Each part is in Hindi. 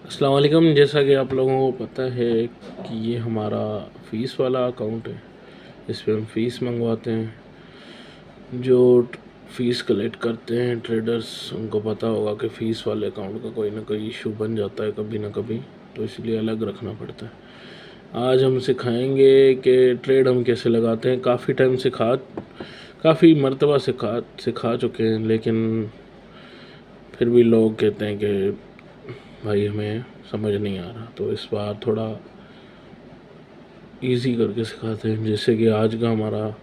अस्सलाम वालेकुम। जैसा कि आप लोगों को पता है कि ये हमारा फ़ीस वाला अकाउंट है। इस पे हम फ़ीस मंगवाते हैं। जो फ़ीस कलेक्ट करते हैं ट्रेडर्स, उनको पता होगा कि फ़ीस वाले अकाउंट का कोई ना कोई इशू बन जाता है कभी ना कभी, तो इसलिए अलग रखना पड़ता है। आज हम सिखाएंगे कि ट्रेड हम कैसे लगाते हैं। काफ़ी मरतबा सिखा चुके हैं, लेकिन फिर भी लोग कहते हैं कि भाई हमें समझ नहीं आ रहा, तो इस बार थोड़ा इजी करके सिखाते हैं। जैसे कि आज का हमारा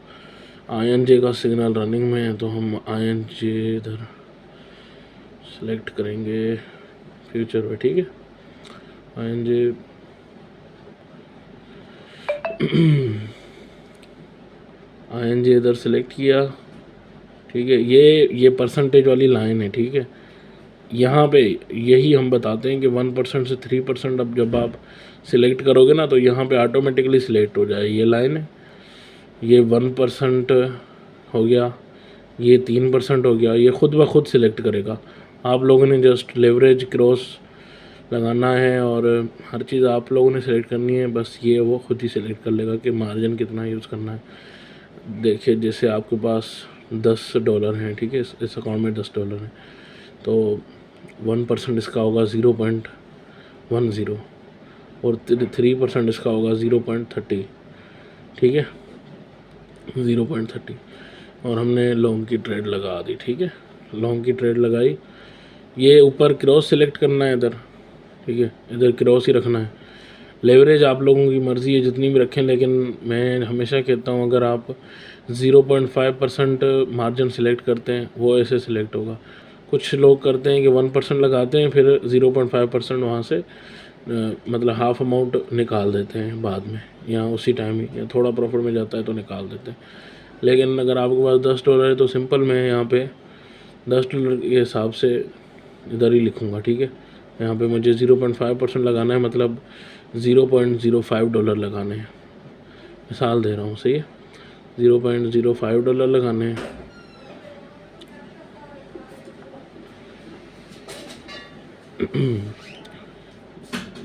INJ का सिग्नल रनिंग में है, तो हम INJ इधर सेलेक्ट करेंगे फ्यूचर पे, ठीक है। INJ INJ इधर सेलेक्ट किया, ठीक है। ये परसेंटेज वाली लाइन है, ठीक है। यहाँ पे यही हम बताते हैं कि 1% से 3%। अब जब आप सिलेक्ट करोगे ना, तो यहाँ पे ऑटोमेटिकली सिलेक्ट हो जाए। ये लाइन है, ये 1% हो गया, ये 3% हो गया, ये खुद ब खुद सिलेक्ट करेगा। आप लोगों ने जस्ट लेवरेज क्रॉस लगाना है और हर चीज़ आप लोगों ने सेलेक्ट करनी है। बस ये वो खुद ही सिलेक्ट कर लेगा कि मार्जिन कितना यूज़ करना है। देखिए, जैसे आपके पास $10 हैं, ठीक है। इस अकाउंट में $10 हैं, तो 1% इसका होगा 0.10 और 3% इसका होगा 0.30, ठीक है। 0.30 और हमने लॉन्ग की ट्रेड लगा दी, ठीक है। लॉन्ग की ट्रेड लगाई। ये ऊपर क्रॉस सिलेक्ट करना है इधर, ठीक है। इधर क्रॉस ही रखना है। लेवरेज आप लोगों की मर्ज़ी है जितनी भी रखें, लेकिन मैं हमेशा कहता हूँ अगर आप 0.5% मार्जिन सिलेक्ट करते हैं, वो ऐसे सिलेक्ट होगा। कुछ लोग करते हैं कि 1% लगाते हैं, फिर 0.5% वहाँ से मतलब हाफ अमाउंट निकाल देते हैं बाद में, या उसी टाइम ही, या थोड़ा प्रॉफिट में जाता है तो निकाल देते हैं। लेकिन अगर आपके पास $10 है, तो सिंपल मैं यहाँ पे $10 के हिसाब से इधर ही लिखूँगा, ठीक है। यहाँ पे मुझे 0.5% लगाना है, मतलब $0.05 लगाने हैं। मिसाल दे रहा हूँ, सही है। $0.05 लगाने हैं।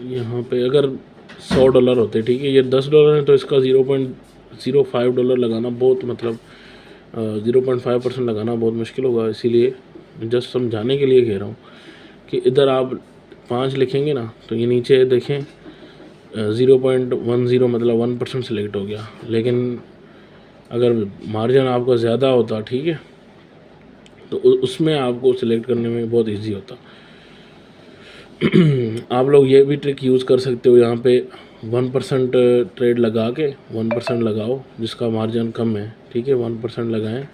यहाँ पे अगर $100 होते, ठीक है, ये $10 है, तो इसका $0.05 लगाना बहुत, मतलब 0.5% लगाना बहुत मुश्किल होगा। इसीलिए जस्ट समझाने के लिए कह रहा हूँ कि इधर आप 5 लिखेंगे ना, तो ये नीचे देखें 0.10 मतलब 1% सेलेक्ट हो गया। लेकिन अगर मार्जिन आपका ज़्यादा होता, ठीक है, तो उसमें आपको सिलेक्ट करने में बहुत इजी होता। आप लोग ये भी ट्रिक यूज़ कर सकते हो। यहाँ पे 1% ट्रेड लगा के 1% लगाओ जिसका मार्जिन कम है, ठीक है। 1% लगाएं,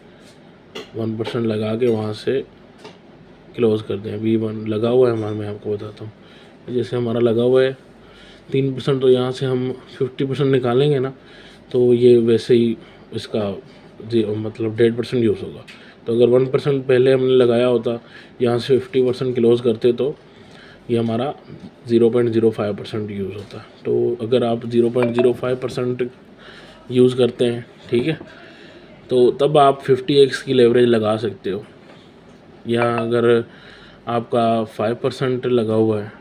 1% लगा के वहाँ से क्लोज़ कर दें। अभी 1 लगा हुआ है हमारा, मैं आपको बताता हूँ। जैसे हमारा लगा हुआ है 3%, तो यहाँ से हम 50% निकालेंगे ना, तो ये वैसे ही इसका मतलब 1.5% यूज़ होगा। तो अगर 1% पहले हमने लगाया होता, यहाँ से 50% क्लोज़ करते, तो ये हमारा 0.05% यूज़ होता है। तो अगर आप 0.05% यूज़ करते हैं, ठीक है, तो तब आप 50x की लेवरेज लगा सकते हो। या अगर आपका 5% लगा हुआ है,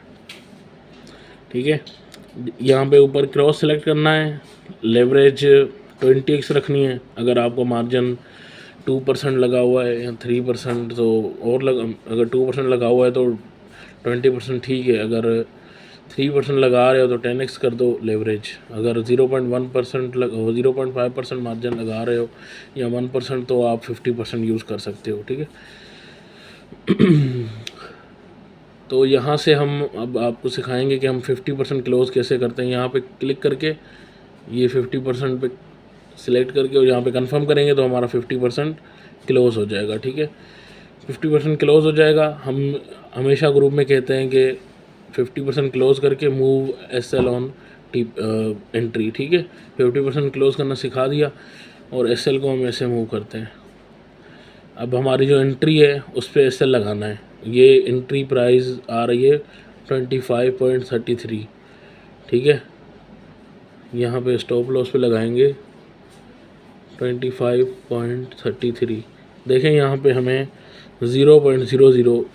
ठीक है, यहाँ पे ऊपर क्रॉस सेलेक्ट करना है, लेवरेज 20x रखनी है। अगर आपको मार्जिन 2% लगा हुआ है या 3%, तो और अगर 2% लगा हुआ है तो 20% ठीक है। अगर 3% लगा रहे हो तो 10x कर दो लेवरेज। अगर 0.5% मार्जिन लगा रहे हो या 1%, तो आप 50% यूज़ कर सकते हो, ठीक है। तो यहाँ से हम अब आपको सिखाएंगे कि हम 50% क्लोज़ कैसे करते हैं। यहाँ पे क्लिक करके ये 50% पे सिलेक्ट करके और यहाँ पे कंफर्म करेंगे, तो हमारा 50% क्लोज़ हो जाएगा, ठीक है। 50% क्लोज़ हो जाएगा। हम हमेशा ग्रुप में कहते हैं कि 50% क्लोज़ करके मूव SL ऑन एंट्री, ठीक है। 50% क्लोज़ करना सिखा दिया और SL को हम ऐसे मूव करते हैं। अब हमारी जो एंट्री है उस पर SL लगाना है। ये एंट्री प्राइस आ रही है 25.33, ठीक है। यहाँ पे स्टॉप लॉस पे लगाएंगे 25.33। देखें यहाँ पे हमें 0.00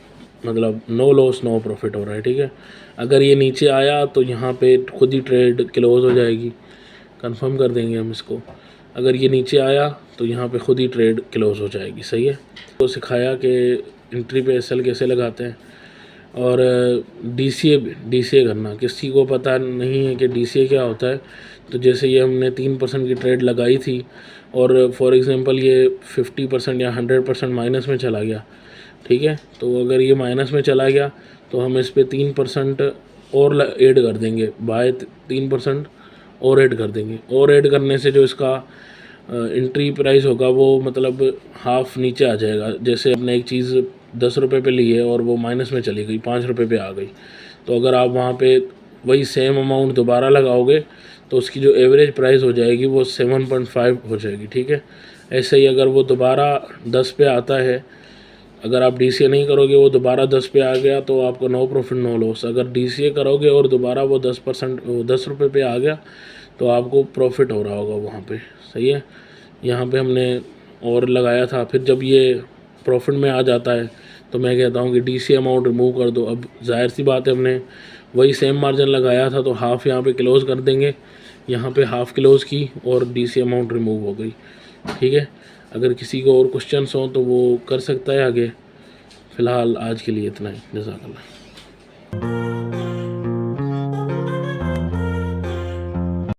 मतलब नो लॉस नो प्रॉफिट हो रहा है, ठीक है। अगर ये नीचे आया तो यहाँ पे खुद ही ट्रेड क्लोज हो जाएगी, कंफर्म कर देंगे हम इसको। अगर ये नीचे आया तो यहाँ पे खुद ही ट्रेड क्लोज हो जाएगी, सही है। तो सिखाया कि एंट्री पे एसएल कैसे लगाते हैं और डीसीए करना। किसी को पता नहीं है कि डीसीए क्या होता है। तो जैसे ये हमने 3% की ट्रेड लगाई थी और फॉर एग्ज़ाम्पल ये 50% या 100% माइनस में चला गया, ठीक है। तो अगर ये माइनस में चला गया तो हम इस पे 3% और ऐड कर देंगे, बाय 3% और ऐड कर देंगे। और ऐड करने से जो इसका एंट्री प्राइस होगा वो मतलब हाफ नीचे आ जाएगा। जैसे आपने एक चीज़ 10 रुपये पे ली है और वो माइनस में चली गई, 5 रुपये पे आ गई, तो अगर आप वहाँ पे वही सेम अमाउंट दोबारा लगाओगे तो उसकी जो एवरेज प्राइस हो जाएगी वो 7.5 हो जाएगी, ठीक है। ऐसे ही अगर वो दोबारा 10 पे आता है, अगर आप डीसीए नहीं करोगे वो दोबारा 10 पे आ गया तो आपको नो प्रॉफिट नो लॉस। अगर डीसीए करोगे और दोबारा वो 10 रुपये पे आ गया तो आपको प्रॉफिट हो रहा होगा वहाँ पे, सही है। यहाँ पे हमने और लगाया था, फिर जब ये प्रॉफिट में आ जाता है तो मैं कहता हूँ कि डीसी अमाउंट रिमूव कर दो। अब जाहिर सी बात है हमने वही सेम मार्जिन लगाया था तो हाफ़ यहाँ पे क्लोज़ कर देंगे, यहाँ पे हाफ़ क्लोज़ की और डीसी अमाउंट रिमूव हो गई, ठीक है। अगर किसी को और क्वेश्चंस हो तो वो कर सकता है आगे। फ़िलहाल आज के लिए इतना ही। जज़ाकल्लाह।